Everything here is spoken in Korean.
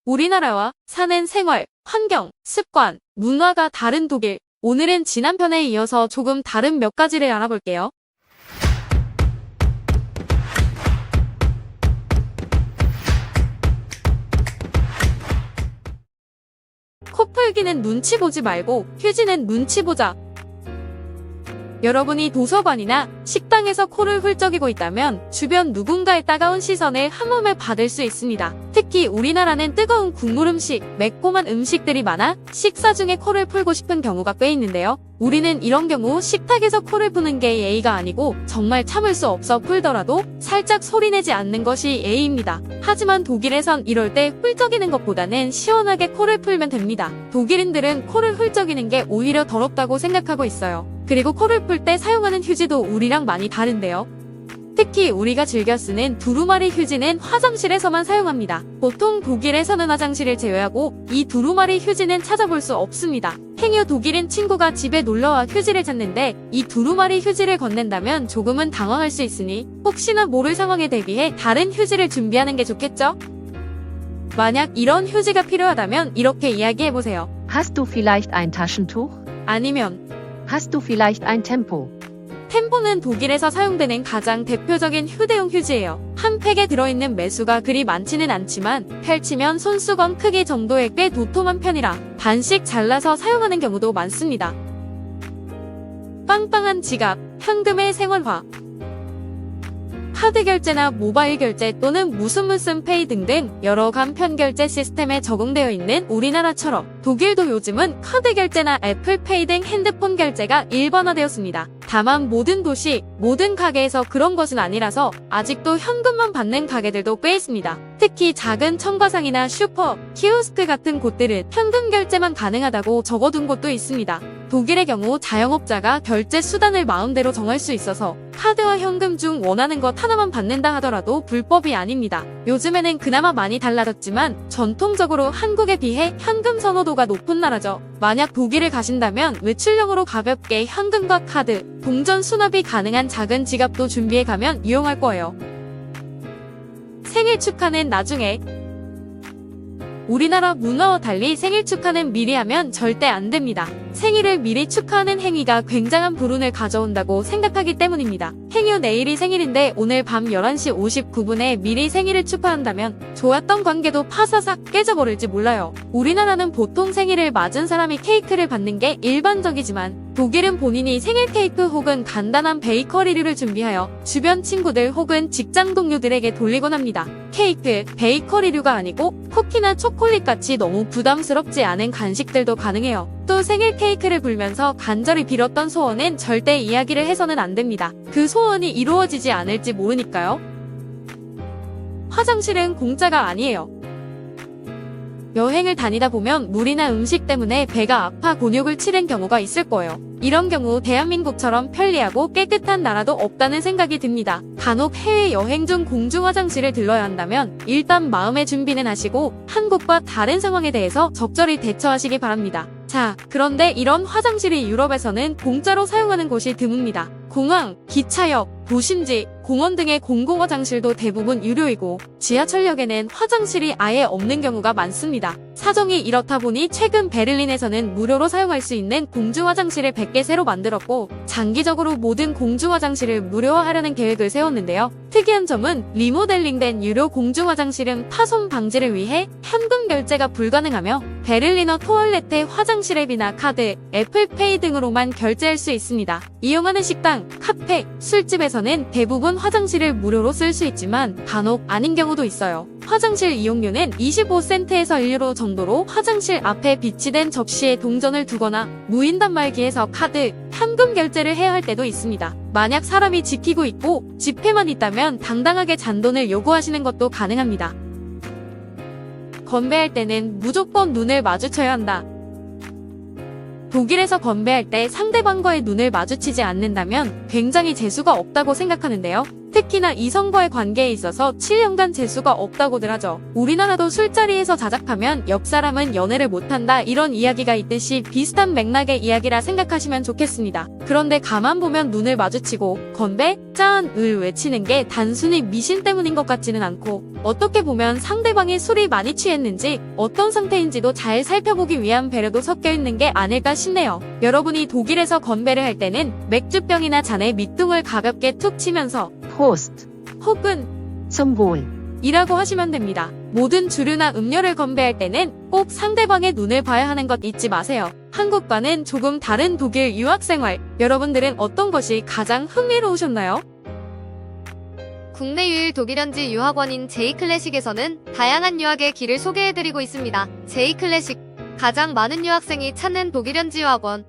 우리나라와 사는 생활, 환경, 습관, 문화가 다른 독일. 오늘은 지난 편에 이어서 조금 다른 몇 가지를 알아볼게요. 코 풀기는 눈치 보지 말고 휴지는 눈치 보자. 여러분이 도서관이나 식당에서 코를 훌쩍이고 있다면 주변 누군가의 따가운 시선을 한몸에 받을 수 있습니다. 특히 우리나라는 뜨거운 국물 음식, 매콤한 음식들이 많아 식사 중에 코를 풀고 싶은 경우가 꽤 있는데요. 우리는 이런 경우 식탁에서 코를 푸는 게 예의가 아니고 정말 참을 수 없어 풀더라도 살짝 소리내지 않는 것이 예의입니다. 하지만 독일에선 이럴 때 훌쩍이는 것보다는 시원하게 코를 풀면 됩니다. 독일인들은 코를 훌쩍이는 게 오히려 더럽다고 생각하고 있어요. 그리고 코를 풀 때 사용하는 휴지도 우리랑 많이 다른데요. 특히 우리가 즐겨 쓰는 두루마리 휴지는 화장실에서만 사용합니다. 보통 독일에서는 화장실을 제외하고 이 두루마리 휴지는 찾아볼 수 없습니다. 행여 독일인 친구가 집에 놀러와 휴지를 찾는데 이 두루마리 휴지를 건넨다면 조금은 당황할 수 있으니 혹시나 모를 상황에 대비해 다른 휴지를 준비하는 게 좋겠죠? 만약 이런 휴지가 필요하다면 이렇게 이야기해보세요. Hast du vielleicht ein Taschentuch? 아니면 Hast du vielleicht ein Tempo? 템포는 독일에서 사용되는 가장 대표적인 휴대용 휴지예요. 한 팩에 들어있는 매수가 그리 많지는 않지만 펼치면 손수건 크기 정도의 꽤 도톰한 편이라 반씩 잘라서 사용하는 경우도 많습니다. 빵빵한 지갑, 현금의 생활화. 카드 결제나 모바일 결제 또는 무슨 페이 등등 여러 간편 결제 시스템에 적용되어 있는 우리나라처럼 독일도 요즘은 카드 결제나 애플페이 등 핸드폰 결제가 일반화되었습니다. 다만 모든 도시, 모든 가게에서 그런 것은 아니라서 아직도 현금만 받는 가게들도 꽤 있습니다. 특히 작은 청과상이나 슈퍼, 키오스크 같은 곳들은 현금 결제만 가능하다고 적어둔 곳도 있습니다. 독일의 경우 자영업자가 결제 수단을 마음대로 정할 수 있어서 카드와 현금 중 원하는 것 하나만 받는다 하더라도 불법이 아닙니다. 요즘에는 그나마 많이 달라졌지만 전통적으로 한국에 비해 현금 선호도가 높은 나라죠. 만약 독일을 가신다면 외출용으로 가볍게 현금과 카드, 동전 수납이 가능한 작은 지갑도 준비해 가면 유용할 거예요. 생일 축하는 나중에. 우리나라 문화와 달리 생일 축하는 미리 하면 절대 안 됩니다. 생일을 미리 축하하는 행위가 굉장한 불운을 가져온다고 생각하기 때문입니다. 행여 내일이 생일인데 오늘 밤 11시 59분에 미리 생일을 축하한다면 좋았던 관계도 파사삭 깨져버릴지 몰라요. 우리나라는 보통 생일을 맞은 사람이 케이크를 받는 게 일반적이지만 독일은 본인이 생일 케이크 혹은 간단한 베이커리류를 준비하여 주변 친구들 혹은 직장 동료들에게 돌리곤 합니다. 케이크, 베이커리류가 아니고 쿠키나 초콜릿같이 너무 부담스럽지 않은 간식들도 가능해요. 또 생일 케이크를 불면서 간절히 빌었던 소원은 절대 이야기를 해서는 안 됩니다. 그 소원이 이루어지지 않을지 모르니까요. 화장실은 공짜가 아니에요. 여행을 다니다 보면 물이나 음식 때문에 배가 아파 곤욕을 치른 경우가 있을 거예요. 이런 경우 대한민국처럼 편리하고 깨끗한 나라도 없다는 생각이 듭니다. 간혹 해외여행 중 공중 화장실을 들러야 한다면 일단 마음의 준비는 하시고 한국과 다른 상황에 대해서 적절히 대처하시기 바랍니다. 자, 그런데 이런 화장실이 유럽에서는 공짜로 사용하는 곳이 드뭅니다. 공항, 기차역, 도심지, 공원 등의 공공화장실도 대부분 유료이고 지하철역에는 화장실이 아예 없는 경우가 많습니다. 사정이 이렇다 보니 최근 베를린에서는 무료로 사용할 수 있는 공중화장실을 100개 새로 만들었고 장기적으로 모든 공중화장실을 무료화하려는 계획을 세웠는데요. 특이한 점은 리모델링된 유료 공중화장실은 파손 방지를 위해 현금 결제가 불가능하며 베를리너 토얼레트 화장실 앱이나 카드, 애플페이 등으로만 결제할 수 있습니다. 이용하는 식당, 카페, 술집에서는 대부분 화장실을 무료로 쓸 수 있지만 간혹 아닌 경우도 있어요. 화장실 이용료는 25센트에서 1유로 정도로 화장실 앞에 비치된 접시에 동전을 두거나 무인 단말기에서 카드, 현금 결제를 해야 할 때도 있습니다. 만약 사람이 지키고 있고 지폐만 있다면 당당하게 잔돈을 요구하시는 것도 가능합니다. 건배할 때는 무조건 눈을 마주쳐야 한다. 독일에서 건배할 때 상대방과의 눈을 마주치지 않는다면 굉장히 재수가 없다고 생각하는데요. 특히나 이성과의 관계에 있어서 7년간 재수가 없다고들 하죠. 우리나라도 술자리에서 자작하면 옆 사람은 연애를 못한다 이런 이야기가 있듯이 비슷한 맥락의 이야기라 생각하시면 좋겠습니다. 그런데 가만 보면 눈을 마주치고 건배, 짠을 외치는 게 단순히 미신 때문인 것 같지는 않고 어떻게 보면 상대방이 술이 많이 취했는지 어떤 상태인지도 잘 살펴보기 위한 배려도 섞여 있는 게 아닐까 싶네요. 여러분이 독일에서 건배를 할 때는 맥주병이나 잔에 밑둥을 가볍게 툭 치면서 Prost. 혹은 Zum Wohl. 이라고 하시면 됩니다. 모든 주류나 음료를 건배할 때는 꼭 상대방의 눈을 봐야 하는 것 잊지 마세요. 한국과는 조금 다른 독일 유학생활, 여러분들은 어떤 것이 가장 흥미로우셨나요? 국내 유일 독일현지 유학원인 J클래식에서는 다양한 유학의 길을 소개해드리고 있습니다. J클래식, 가장 많은 유학생이 찾는 독일현지 유학원.